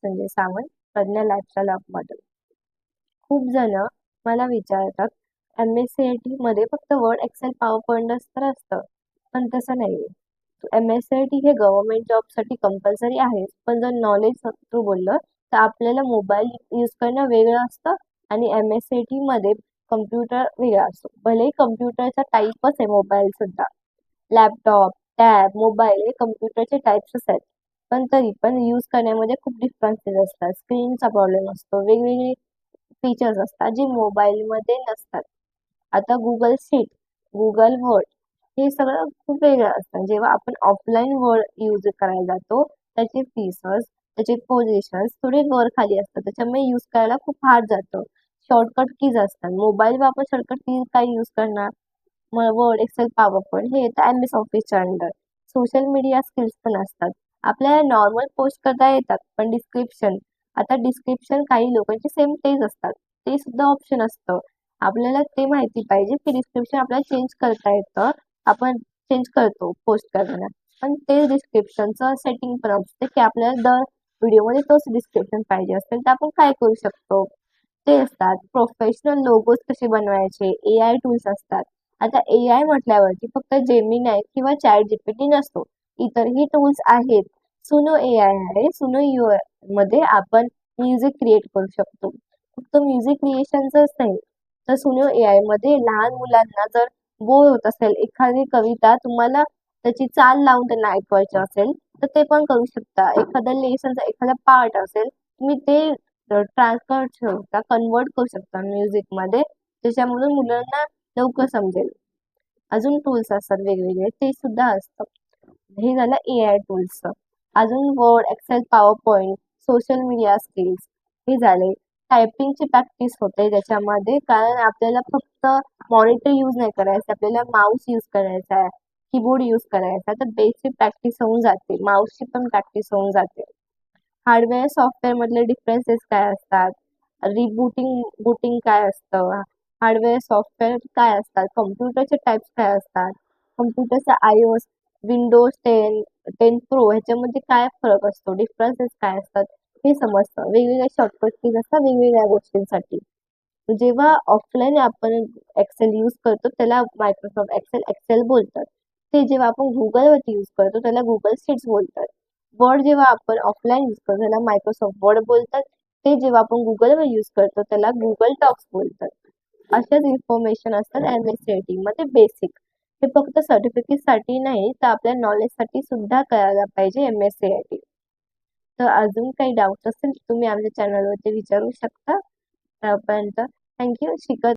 Sanjay Sawant, Pragya lifestyle model. खूप जण मला विचारतात, एम-एस-सी-आय-टी मध्ये फक्त वर्ड, एक्सेल, पॉवर पॉइंटच तर असतं, पण तसं नाहीये. एम-एस-सी-आय-टी हे गव्हर्नमेंट जॉबसाठी कंपल्सरी आहे, पण जर नॉलेज थ्रू बोललं तर आपल्याला मोबाईल यूज करणं वेगळं असतं आणि एम-एस-सी-आय-टी मध्ये कम्प्युटर वेगळा असतो. भलेही कम्प्युटरचा टाईपच आहे मोबाईल सुद्धा. लॅपटॉप, टॅब, मोबाईल हे कम्प्युटरचे टाइप्सच आहेत. पण तरी पण यूज करण्यामध्ये खूप डिफरन्सेस असतात. स्क्रीनचा प्रॉब्लेम असतो, वेगवेगळे फीचर्स असतात जे मोबाईलमध्ये नसतात. आता गुगल शीट, गुगल वर्ड हे सगळं खूप वेगळं असतं. जेव्हा आपण ऑफलाईन वर्ड यूज करायला जातो, त्याचे फीचर्स, त्याचे पोझिशन्स थोडे वर खाली असतात. त्याच्यामुळे यूज करायला खूप हार्ड जातं. शॉर्टकट कीज असतात. मोबाईलवर आपण शॉर्टकट कीज काय यूज करणार? वर्ड, एक्सेल, पॉवर पॉइंट हे येतं एम एस ऑफिसच्या अंडर. सोशल मीडिया स्किल्स पण असतात. आपल्याला नॉर्मल पोस्ट करता येतात, पण डिस्क्रिप्शन, आता डिस्क्रिप्शन काही लोकांचे सेम तेच असतात. ते सुद्धा ऑप्शन असतं. आपल्याला ते माहिती पाहिजे की डिस्क्रिप्शन आपल्याला चेंज करता येतं. आपण चेंज करतो पोस्ट करताना. पण ते डिस्क्रिप्शनचं सेटिंग पण असते की आपल्याला दर व्हिडिओमध्ये तोच डिस्क्रिप्शन पाहिजे असेल तर आपण काय करू शकतो. ते असतात. प्रोफेशनल लोगोज कसे बनवायचे, AI टूल्स असतात. आता AI म्हटल्यावरती फक्त जेमिनाय किंवा चॅट जीपीटी नसतो. इतरही टूल्स आहेत. सुनो AI आहे. सुनो UI मध्ये आपण म्युझिक क्रिएट करू शकतो. फक्त म्युझिक क्रिएशनचंच नाही, तर सुनो AI मध्ये लहान मुलांना जर बोर होत असेल, एखादी कविता तुम्हाला त्याची चाल लावून त्यांना ऐकवायची असेल, तर ते पण करू शकता. एखादा लेसनचा एखादा पार्ट असेल, तुम्ही ते ट्रान्सफर शकता, कन्वर्ट करू शकता म्युझिकमध्ये. त्याच्यामधून मुलांना लवकर समजेल. अजून टूल्स असतात वेगवेगळे, ते सुद्धा असतं. हे झालं AI टूल्सचं. अजून Word, Excel, PowerPoint, social media skills हे झाले. टायपिंगची प्रॅक्टिस होते त्याच्यामध्ये, कारण आपल्याला फक्त मॉनिटर यूज नाही करायचं, आपल्याला माऊस यूज करायचा आहे, कीबोर्ड यूज करायचा आहे. तर बेसिक प्रॅक्टिस होऊन जाते, माऊसची पण प्रॅक्टिस होऊन जाते. हार्डवेअर सॉफ्टवेअर मधले डिफरन्सेस काय असतात, रिबूटिंग बूटिंग काय असतं, हार्डवेअर सॉफ्टवेअर काय असतात, कम्प्युटरचे टाइप्स काय असतात, कम्प्युटरचा iOS, विंडोज 10, 10 प्रो ह्याच्यामध्ये काय फरक असतो, डिफरन्सेस काय असतात हे समजतं. वेगवेगळ्या शॉर्टकट कीज असतात वेगवेगळ्या गोष्टींसाठी. जेव्हा ऑफलाईन आपण एक्सेल यूज करतो त्याला मायक्रोसॉफ्ट एक्सेल एक्सेल बोलतात. ते जेव्हा आपण गुगलवरती यूज करतो त्याला गुगल शीट्स बोलतात. वर्ड जेव्हा आपण ऑफलाईन यूज करतो त्याला मायक्रोसॉफ्ट वर्ड बोलतात. ते जेव्हा आपण गुगलवर यूज करतो त्याला गुगल टॉक्स बोलतात. अशाच इन्फॉर्मेशन असतात एम-एस-सी-आय-टी मध्ये बेसिक. हे फक्त सर्टिफिकेटसाठी नाही तर आपल्या नॉलेजसाठी सुद्धा करायला पाहिजे एम-एस-सी-आय-टी. तर अजून काही डाऊट असेल तर तुम्ही आमच्या चॅनलवरती विचारू शकता. त्यापर्यंत थँक्यू. शिकत